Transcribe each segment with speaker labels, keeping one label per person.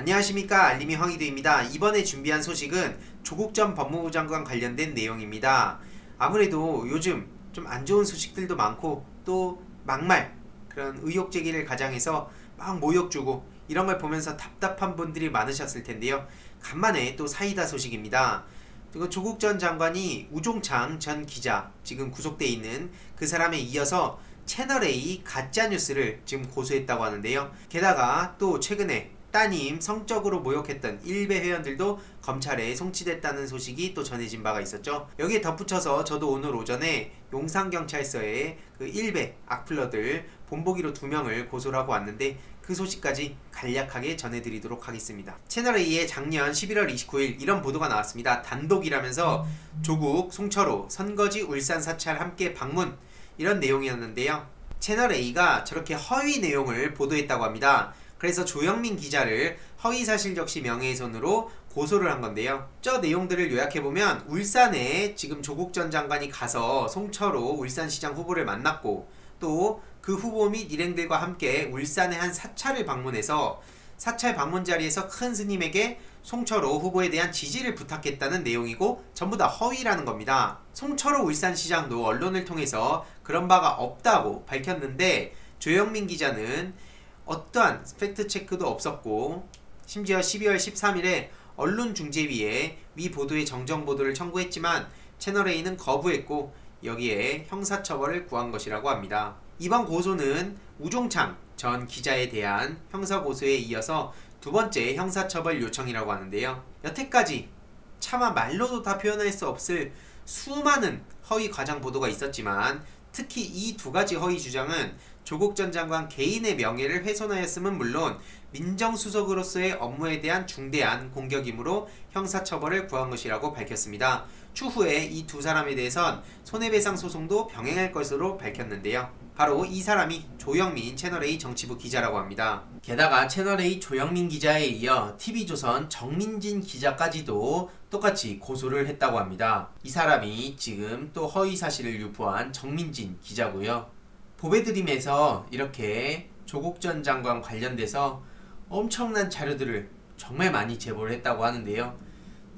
Speaker 1: 안녕하십니까, 알림이 황희도입니다. 이번에 준비한 소식은 조국 전 법무부 장관 관련된 내용입니다. 아무래도 요즘 좀 안 좋은 소식들도 많고 또 막말 그런 의혹 제기를 가장해서 막 모욕 주고 이런 걸 보면서 답답한 분들이 많으셨을 텐데요. 간만에 또 사이다 소식입니다. 조국 전 장관이 우종창 전 기자, 지금 구속돼 있는 그 사람에 이어서 채널A 가짜뉴스를 지금 고소했다고 하는데요. 게다가 또 최근에 따님 성적으로 모욕했던 일베 회원들도 검찰에 송치됐다는 소식이 또 전해진 바가 있었죠. 여기에 덧붙여서 저도 오늘 오전에 용산경찰서에 그 일베 악플러들 본보기로 2명을 고소를 하고 왔는데 그 소식까지 간략하게 전해드리도록 하겠습니다. 채널A의 작년 11월 29일 이런 보도가 나왔습니다. 단독이라면서 조국, 송철호, 선거지 울산 사찰 함께 방문, 이런 내용이었는데요. 채널A가 저렇게 허위 내용을 보도했다고 합니다. 그래서 조영민 기자를 허위사실적시 명예훼손으로 고소를 한 건데요. 저 내용들을 요약해보면 울산에 지금 조국 전 장관이 가서 송철호 울산시장 후보를 만났고 또 그 후보 및 일행들과 함께 울산의 한 사찰을 방문해서 사찰 방문 자리에서 큰 스님에게 송철호 후보에 대한 지지를 부탁했다는 내용이고 전부 다 허위라는 겁니다. 송철호 울산시장도 언론을 통해서 그런 바가 없다고 밝혔는데 조영민 기자는 어떠한 팩트체크도 없었고 심지어 12월 13일에 언론중재위에 위 보도의 정정보도를 청구했지만 채널A는 거부했고 여기에 형사처벌을 구한 것이라고 합니다. 이번 고소는 우종창 전 기자에 대한 형사고소에 이어서 두 번째 형사처벌 요청이라고 하는데요. 여태까지 차마 말로도 다 표현할 수 없을 수많은 허위 과장 보도가 있었지만 특히 이 두 가지 허위 주장은 조국 전 장관 개인의 명예를 훼손하였음은 물론 민정수석으로서의 업무에 대한 중대한 공격이므로 형사처벌을 구한 것이라고 밝혔습니다. 추후에 이 두 사람에 대해선 손해배상 소송도 병행할 것으로 밝혔는데요. 바로 이 사람이 조영민 채널A 정치부 기자라고 합니다. 게다가 채널A 조영민 기자에 이어 TV조선 정민진 기자까지도 똑같이 고소를 했다고 합니다. 이 사람이 지금 또 허위사실을 유포한 정민진 기자고요. 보배드림에서 이렇게 조국 전 장관 관련돼서 엄청난 자료들을 정말 많이 제보를 했다고 하는데요.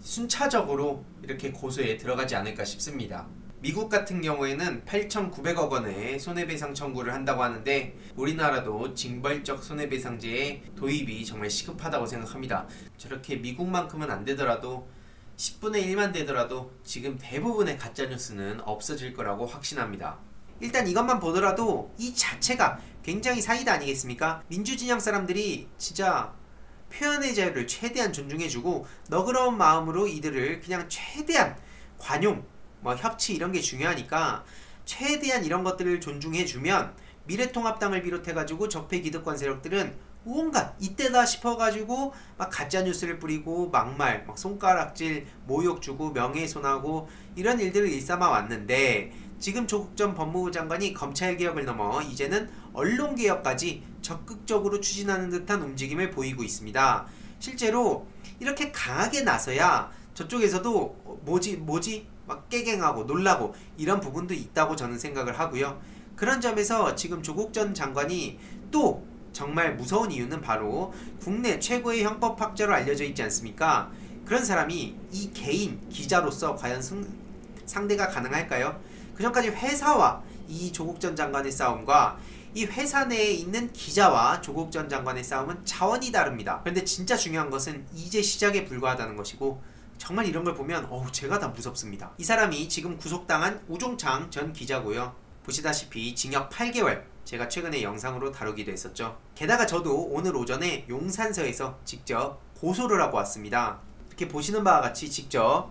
Speaker 1: 순차적으로 이렇게 고소에 들어가지 않을까 싶습니다. 미국 같은 경우에는 8,900억 원의 손해배상 청구를 한다고 하는데 우리나라도 징벌적 손해배상제의 도입이 정말 시급하다고 생각합니다. 저렇게 미국만큼은 안 되더라도 10분의 1만 되더라도 지금 대부분의 가짜뉴스는 없어질 거라고 확신합니다. 일단 이것만 보더라도 이 자체가 굉장히 사이다 아니겠습니까? 민주진영 사람들이 진짜 표현의 자유를 최대한 존중해주고 너그러운 마음으로 이들을 그냥 최대한 관용, 협치 이런 게 중요하니까 최대한 이런 것들을 존중해주면 미래통합당을 비롯해가지고 적폐기득권 세력들은 온갖 이때다 싶어가지고 막 가짜뉴스를 뿌리고 막말, 막 손가락질, 모욕 주고 명예훼손하고 이런 일들을 일삼아 왔는데 지금 조국 전 법무부 장관이 검찰개혁을 넘어 이제는 언론개혁까지 적극적으로 추진하는 듯한 움직임을 보이고 있습니다. 실제로 이렇게 강하게 나서야 저쪽에서도 뭐지? 막 깨갱하고 놀라고 이런 부분도 있다고 저는 생각을 하고요. 그런 점에서 지금 조국 전 장관이 또 정말 무서운 이유는 바로 국내 최고의 형법학자로 알려져 있지 않습니까? 그런 사람이 이 개인 기자로서 과연 상대가 가능할까요? 그전까지 회사와 이 조국 전 장관의 싸움과 이 회사 내에 있는 기자와 조국 전 장관의 싸움은 차원이 다릅니다. 그런데 진짜 중요한 것은 이제 시작에 불과하다는 것이고 정말 이런 걸 보면 제가 다 무섭습니다. 이 사람이 지금 구속당한 우종창 전 기자고요. 보시다시피 징역 8개월, 제가 최근에 영상으로 다루기도 했었죠. 게다가 저도 오늘 오전에 용산서에서 직접 고소를 하고 왔습니다. 이렇게 보시는 바와 같이 직접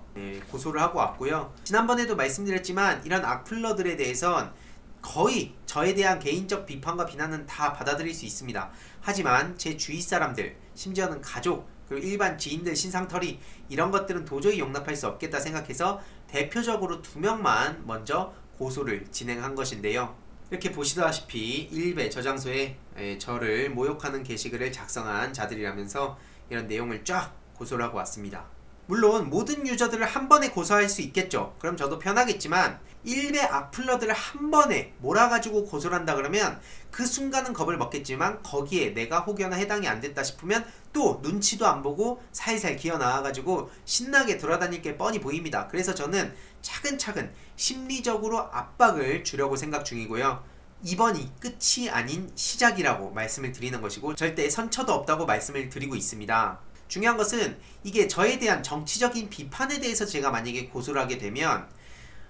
Speaker 1: 고소를 하고 왔고요. 지난번에도 말씀드렸지만 이런 악플러들에 대해선 거의 저에 대한 개인적 비판과 비난은 다 받아들일 수 있습니다. 하지만 제 주위 사람들, 심지어는 가족, 그리고 일반 지인들 신상털이 이런 것들은 도저히 용납할 수 없겠다 생각해서 대표적으로 2명만 먼저 고소를 진행한 것인데요. 이렇게 보시다시피 일베 저장소에 저를 모욕하는 게시글을 작성한 자들이라면서 이런 내용을 쫙 고소를 하고 왔습니다. 물론 모든 유저들을 한 번에 고소할 수 있겠죠. 그럼 저도 편하겠지만 일베 악플러들을 한 번에 몰아가지고 고소를 한다 그러면 그 순간은 겁을 먹겠지만 거기에 내가 혹여나 해당이 안 됐다 싶으면 또 눈치도 안 보고 살살 기어 나와가지고 신나게 돌아다닐 게 뻔히 보입니다. 그래서 저는 차근차근 심리적으로 압박을 주려고 생각 중이고요. 이번이 끝이 아닌 시작이라고 말씀을 드리는 것이고 절대 선처도 없다고 말씀을 드리고 있습니다. 중요한 것은 이게 저에 대한 정치적인 비판에 대해서 제가 만약에 고소를 하게 되면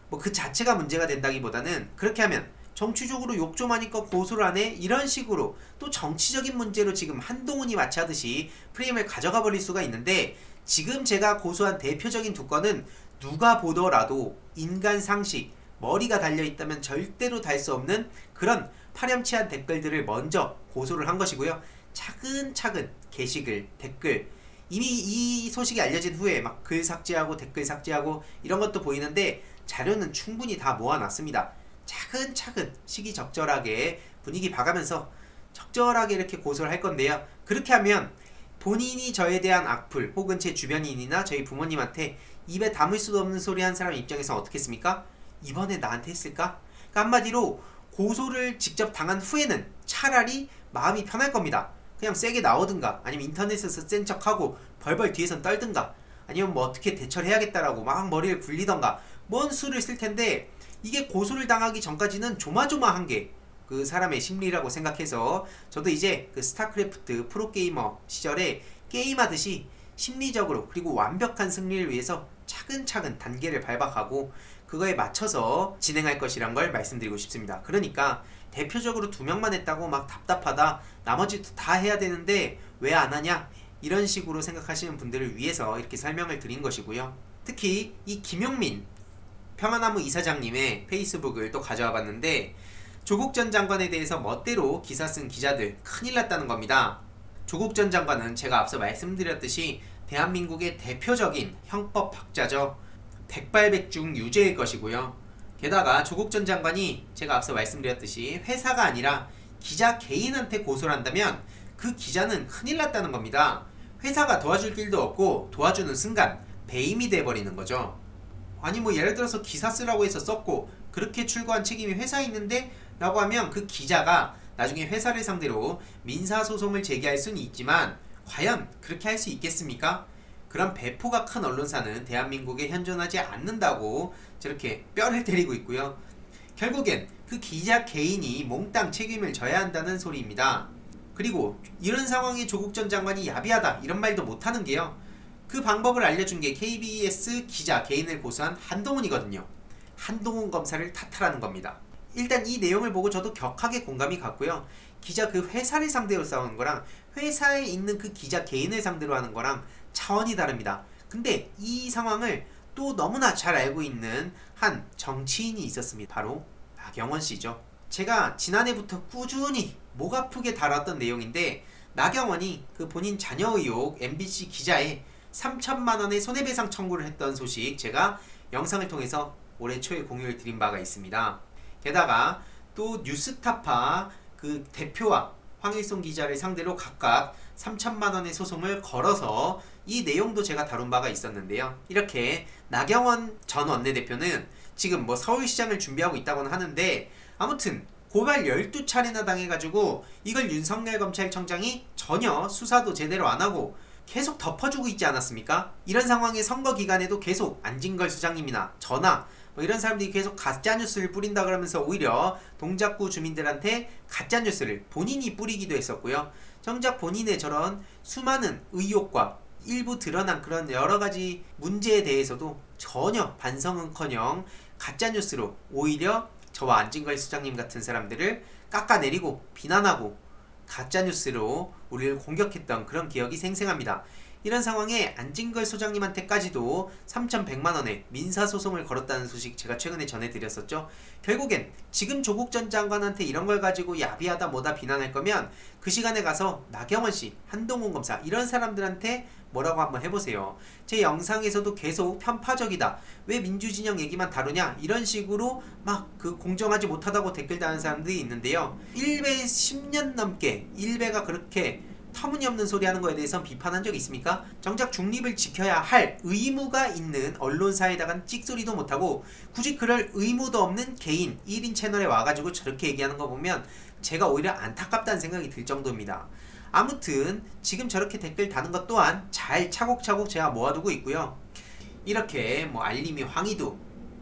Speaker 1: 뭐 그 자체가 문제가 된다기보다는 그렇게 하면 정치적으로 욕 좀 하니까 고소를 하네? 이런 식으로 또 정치적인 문제로 지금 한동훈이 마치하듯이 프레임을 가져가 버릴 수가 있는데 지금 제가 고소한 대표적인 두 건은 누가 보더라도 인간 상식, 머리가 달려있다면 절대로 달 수 없는 그런 파렴치한 댓글들을 먼저 고소를 한 것이고요. 차근차근 게시글, 댓글 이미 이 소식이 알려진 후에 막 글 삭제하고 댓글 삭제하고 이런 것도 보이는데 자료는 충분히 다 모아놨습니다. 차근차근 시기적절하게 분위기 봐가면서 적절하게 이렇게 고소를 할 건데요. 그렇게 하면 본인이 저에 대한 악플 혹은 제 주변인이나 저희 부모님한테 입에 담을 수도 없는 소리 한 사람 입장에서 어떻겠습니까? 이번에 나한테 했을까? 그러니까 한마디로 고소를 직접 당한 후에는 차라리 마음이 편할 겁니다. 그냥 세게 나오든가 아니면 인터넷에서 센 척하고 벌벌 뒤에선 떨든가 아니면 뭐 어떻게 대처를 해야겠다라고 막 머리를 굴리던가 뭔 수를 쓸 텐데 이게 고소를 당하기 전까지는 조마조마한 게 그 사람의 심리라고 생각해서 저도 이제 그 스타크래프트 프로게이머 시절에 게임하듯이 심리적으로 그리고 완벽한 승리를 위해서 차근차근 단계를 밟아가고 그거에 맞춰서 진행할 것이란 걸 말씀드리고 싶습니다. 그러니까 대표적으로 2명만 했다고 막 답답하다 나머지도 다 해야 되는데 왜 안 하냐 이런 식으로 생각하시는 분들을 위해서 이렇게 설명을 드린 것이고요. 특히 이 김용민 평화나무 이사장님의 페이스북을 또 가져와 봤는데 조국 전 장관에 대해서 멋대로 기사 쓴 기자들 큰일 났다는 겁니다. 조국 전 장관은 제가 앞서 말씀드렸듯이 대한민국의 대표적인 형법학자죠. 백발백중 유죄일 것이고요. 게다가 조국 전 장관이 제가 앞서 말씀드렸듯이 회사가 아니라 기자 개인한테 고소를 한다면 그 기자는 큰일 났다는 겁니다. 회사가 도와줄 길도 없고 도와주는 순간 배임이 돼버리는 거죠. 아니 뭐 예를 들어서 기사 쓰라고 해서 썼고 그렇게 출고한 책임이 회사에 있는데 라고 하면 그 기자가 나중에 회사를 상대로 민사소송을 제기할 수는 있지만 과연 그렇게 할 수 있겠습니까? 그런 배포가 큰 언론사는 대한민국에 현존하지 않는다고 저렇게 뼈를 때리고 있고요. 결국엔 그 기자 개인이 몽땅 책임을 져야 한다는 소리입니다. 그리고 이런 상황에 조국 전 장관이 야비하다 이런 말도 못하는 게요. 그 방법을 알려준 게 KBS 기자 개인을 고소한 한동훈이거든요. 한동훈 검사를 탓하라는 겁니다. 일단 이 내용을 보고 저도 격하게 공감이 갔고요. 기자 그 회사를 상대로 싸우는 거랑 회사에 있는 그 기자 개인을 상대로 하는 거랑 차원이 다릅니다. 근데 이 상황을 또 너무나 잘 알고 있는 한 정치인이 있었습니다. 바로 나경원 씨죠. 제가 지난해부터 꾸준히 목 아프게 다뤘던 내용인데 나경원이 그 본인 자녀 의혹 MBC 기자에 3천만 원의 손해배상 청구를 했던 소식 제가 영상을 통해서 올해 초에 공유를 드린 바가 있습니다. 게다가 또 뉴스타파 그 대표와 황일송 기자를 상대로 각각 3천만 원의 소송을 걸어서 이 내용도 제가 다룬 바가 있었는데요. 이렇게 나경원 전 원내대표는 지금 뭐 서울시장을 준비하고 있다고는 하는데 아무튼 고발 12차례나 당해가지고 이걸 윤석열 검찰청장이 전혀 수사도 제대로 안하고 계속 덮어주고 있지 않았습니까? 이런 상황에 선거 기간에도 계속 안진걸 수장님이나 저나 뭐 이런 사람들이 계속 가짜뉴스를 뿌린다 그러면서 오히려 동작구 주민들한테 가짜뉴스를 본인이 뿌리기도 했었고요. 정작 본인의 저런 수많은 의혹과 일부 드러난 그런 여러가지 문제에 대해서도 전혀 반성은커녕 가짜뉴스로 오히려 저와 안진걸 수장님 같은 사람들을 깎아내리고 비난하고 가짜뉴스로 우리를 공격했던 그런 기억이 생생합니다. 이런 상황에 안진걸 소장님한테까지도 3,100만원의 민사소송을 걸었다는 소식 제가 최근에 전해드렸었죠. 결국엔 지금 조국 전 장관한테 이런 걸 가지고 야비하다 뭐다 비난할 거면 그 시간에 가서 나경원씨, 한동훈 검사 이런 사람들한테 뭐라고 한번 해보세요. 제 영상에서도 계속 편파적이다, 왜 민주진영 얘기만 다루냐 이런 식으로 막 그 공정하지 못하다고 댓글 다는 사람들이 있는데요. 일베 10년 넘게 일베가 그렇게 터무니없는 소리 하는 거에 대해선 비판한 적 있습니까? 정작 중립을 지켜야 할 의무가 있는 언론사에다간 찍소리도 못하고 굳이 그럴 의무도 없는 개인 1인 채널에 와가지고 저렇게 얘기하는 거 보면 제가 오히려 안타깝다는 생각이 들 정도입니다. 아무튼 지금 저렇게 댓글 다는 것 또한 잘 차곡차곡 제가 모아두고 있고요. 이렇게 뭐 알림이 황희두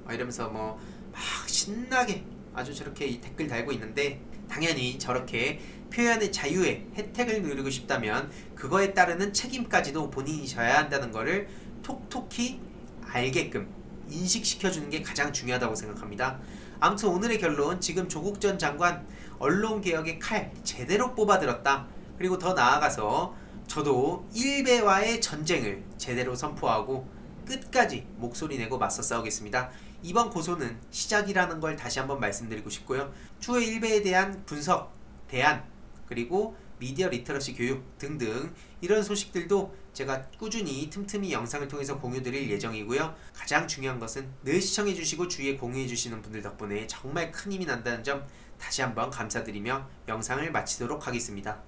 Speaker 1: 이러면서 뭐 막 신나게 아주 저렇게 이 댓글 달고 있는데, 당연히 저렇게 표현의 자유의 혜택을 누리고 싶다면 그거에 따르는 책임까지도 본인이 져야 한다는 거를 톡톡히 알게끔 인식시켜주는 게 가장 중요하다고 생각합니다. 아무튼 오늘의 결론, 지금 조국 전 장관 언론개혁의 칼 제대로 뽑아들었다. 그리고 더 나아가서 저도 일베와의 전쟁을 제대로 선포하고 끝까지 목소리 내고 맞서 싸우겠습니다. 이번 고소는 시작이라는 걸 다시 한번 말씀드리고 싶고요. 추후에 일베에 대한 분석, 대안, 그리고 미디어 리터러시 교육 등등 이런 소식들도 제가 꾸준히 틈틈이 영상을 통해서 공유드릴 예정이고요. 가장 중요한 것은 늘 시청해주시고 주위에 공유해주시는 분들 덕분에 정말 큰 힘이 난다는 점 다시 한번 감사드리며 영상을 마치도록 하겠습니다.